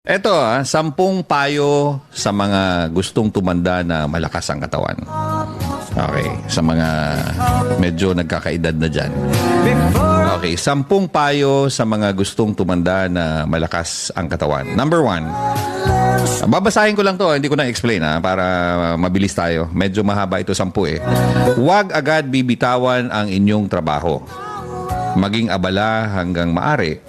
Eto, 10 payo sa mga gustong tumanda na malakas ang katawan. Okay, sa mga medyo nagkakaedad na dyan. Okay, 10 payo sa mga gustong tumanda na malakas ang katawan. Number 1, babasahin ko lang to, hindi ko na explain para mabilis tayo. Medyo mahaba ito, 10 eh. Huwag agad bibitawan ang inyong trabaho. Maging abala hanggang maaari.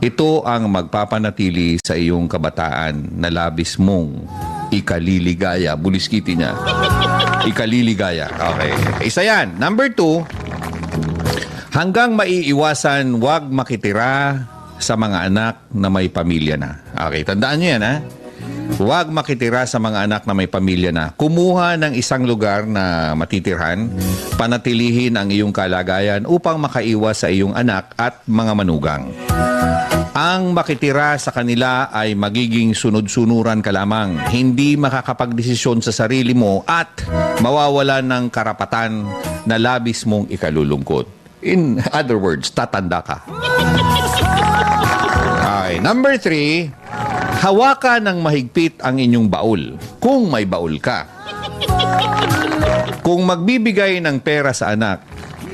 Ito ang magpapanatili sa iyong kabataan na labis mong ikaliligaya. Buliskiti niya. Ikaliligaya. Okay. Isa yan. Number 2, hanggang maiiwasan, huwag makitira sa mga anak na may pamilya na. Okay, tandaan niyo yan, ha? Huwag makitira sa mga anak na may pamilya na. Kumuha ng isang lugar na matitirhan, panatilihin ang iyong kalagayan upang makaiwas sa iyong anak at mga manugang. Ang makitira sa kanila ay magiging sunod-sunuran ka lamang, hindi makakapagdesisyon sa sarili mo at mawawala ng karapatan na labis mong ikalulungkot. In other words, tatanda ka. Okay. Number 3, hawakan ng mahigpit ang inyong baul, kung may baul ka. Kung magbibigay ng pera sa anak,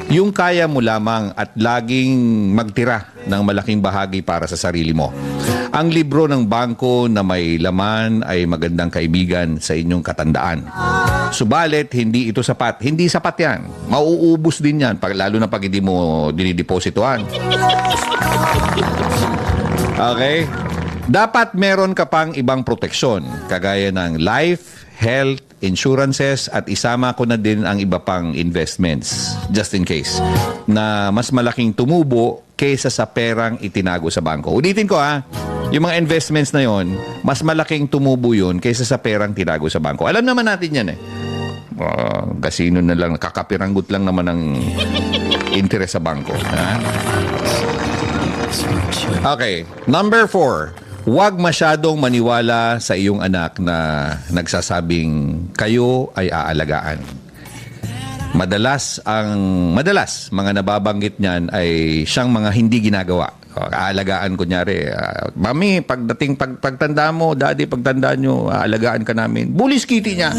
yung kaya mo lamang at laging magtira ng malaking bahagi para sa sarili mo. Ang libro ng bangko na may laman ay magandang kaibigan sa inyong katandaan. Subalit, hindi ito sapat. Hindi sapat yan. Mauubos din yan, lalo na pag hindi mo dinidepositoan. Okay? Dapat meron ka pang ibang proteksyon, kagaya ng life, health, insurances, at isama ko na din ang iba pang investments, just in case, na mas malaking tumubo kaysa sa perang itinago sa bangko. Ulitin ko yung mga investments na yon, mas malaking tumubo yun kaysa sa perang tinago sa bangko. Alam naman natin yan eh. Kasino na lang, kakapiranggut lang naman ang interest sa bangko. Okay, number 4. Huwag masyadong maniwala sa iyong anak na nagsasabing kayo ay aalagaan. Madalas mga nababanggit niyan ay siyang mga hindi ginagawa. Aalagaan kunyari, mami, pagtanda mo, daddy, pagtanda nyo, aalagaan ka namin. Buliskiti niya.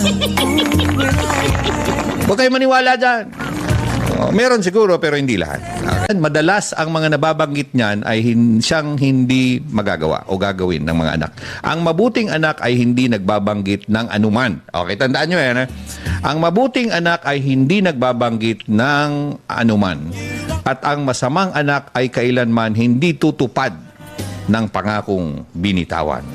Huwag kayo maniwala dyan. Meron siguro pero hindi lahat. Madalas ang mga nababanggit niyan ay siyang hindi magagawa o gagawin ng mga anak. Ang mabuting anak ay hindi nagbabanggit ng anuman. Okay, tandaan nyo yan. Ang mabuting anak ay hindi nagbabanggit ng anuman. At ang masamang anak ay kailanman hindi tutupad ng pangakong binitawan.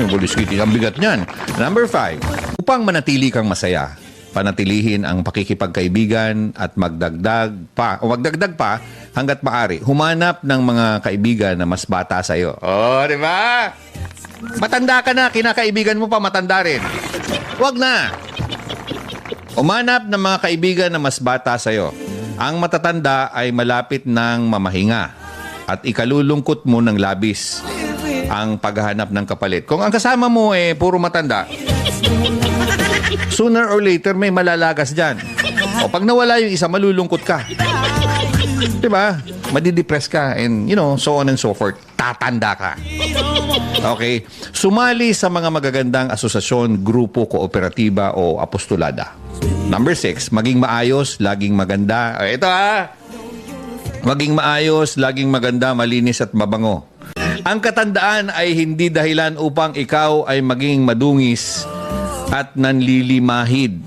Buliskiti, ang bigat niyan. Number 5, upang manatili kang masaya, panatilihin ang pakikipagkaibigan at magdagdag pa hanggat maaari. Humanap ng mga kaibigan na mas bata sa iyo. Di ba? Matanda ka na, kinakaibigan mo pa matanda rin. Huwag na. Humanap ng mga kaibigan na mas bata sa iyo. Ang matatanda ay malapit ng mamahinga at ikalulungkot mo ng labis ang paghahanap ng kapalit. Kung ang kasama mo puro matanda, sooner or later may malalagas dyan. O pag nawala yung isa, malulungkot ka. Diba? Madidepress ka and so on and so forth. Tatanda ka. Okay? Sumali sa mga magagandang asosasyon, grupo, kooperatiba o apostolada. Number 6, maging maayos, laging maganda. Ito maging maayos, laging maganda, malinis at mabango. Ang katandaan ay hindi dahilan upang ikaw ay maging madungis at nanlilimahid.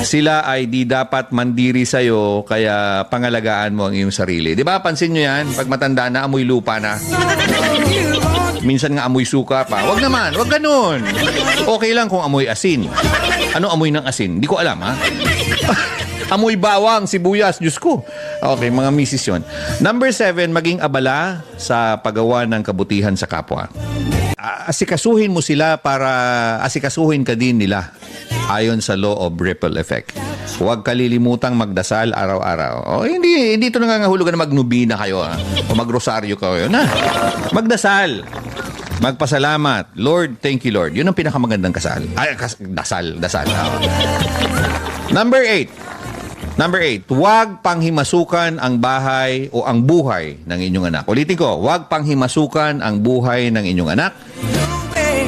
Sila ay di dapat mandiri sa'yo, kaya pangalagaan mo ang iyong sarili. Di ba? Pansin nyo yan? Pag matanda na, amoy lupa na. Minsan nga amoy suka pa. Wag naman, wag ganun. Okay lang kung amoy asin. Ano amoy ng asin? Di ko alam, amoy bawang, sibuyas, Diyos ko. Okay, mga misis yun. Number 7, maging abala sa paggawa ng kabutihan sa kapwa. Asikasuhin mo sila para asikasuhin ka din nila ayon sa law of ripple effect. Huwag kalilimutang magdasal araw-araw. Hindi ito nangangahulugan na magnubina kayo o magrosaryo kayo. Magdasal. Magpasalamat. Lord, thank you Lord. Yun ang pinakamagandang dasal. Number 8. Number 8, huwag panghimasukan ang bahay o ang buhay ng inyong anak. Ulitin ko, huwag panghimasukan ang buhay ng inyong anak.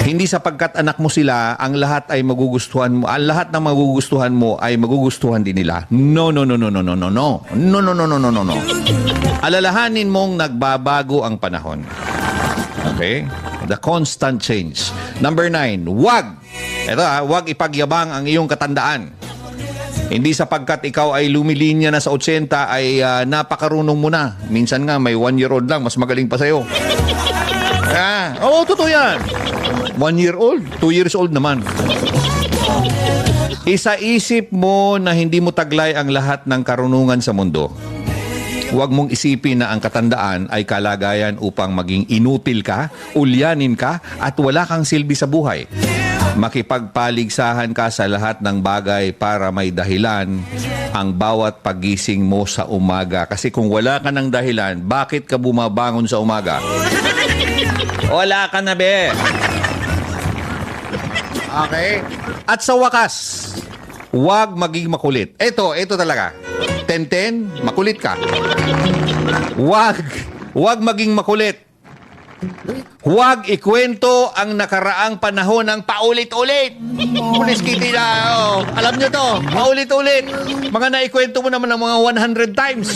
Hindi sapagkat anak mo sila, ang lahat ay magugustuhan mo. Ang lahat ng magugustuhan mo ay magugustuhan din nila. No, no, no, no, no, no, no, no. No, no, no, no, no, no, no. Alalahanin mong nagbabago ang panahon. Okay? The constant change. Number 9, huwag. Ito huwag ipagyabang ang iyong katandaan. Hindi sapagkat ikaw ay lumilinya na sa 80 ay napakarunong mo na. Minsan nga may 1-year-old lang, mas magaling pa sa'yo. Oo, totoo yan. 1-year-old, 2 years old naman. Isa-isip mo na hindi mo taglay ang lahat ng karunungan sa mundo. Huwag mong isipin na ang katandaan ay kalagayan upang maging inutil ka, ulyanin ka, at wala kang silbi sa buhay. Makipagpaligsahan ka sa lahat ng bagay para may dahilan ang bawat pagising mo sa umaga. Kasi kung wala ka ng dahilan, bakit ka bumabangon sa umaga? Wala ka na, be. Okay? At sa wakas, huwag maging makulit. Ito talaga. 10-10, makulit ka. Huwag maging makulit. Huwag ikwento ang nakaraang panahon ng paulit-ulit. Pulis Kitty na, alam nyo to, paulit-ulit. Mga naikwento mo naman ng mga 100 times.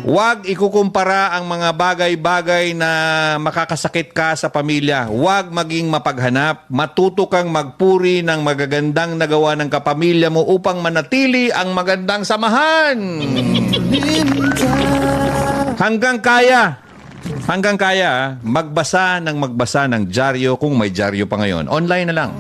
Huwag ikukumpara ang mga bagay-bagay na makakasakit ka sa pamilya. Huwag maging mapaghanap. Matuto kang magpuri ng magagandang nagawa ng kapamilya mo upang manatili ang magandang samahan. Hanggang kaya, magbasa ng dyaryo kung may dyaryo pa ngayon. Online na lang.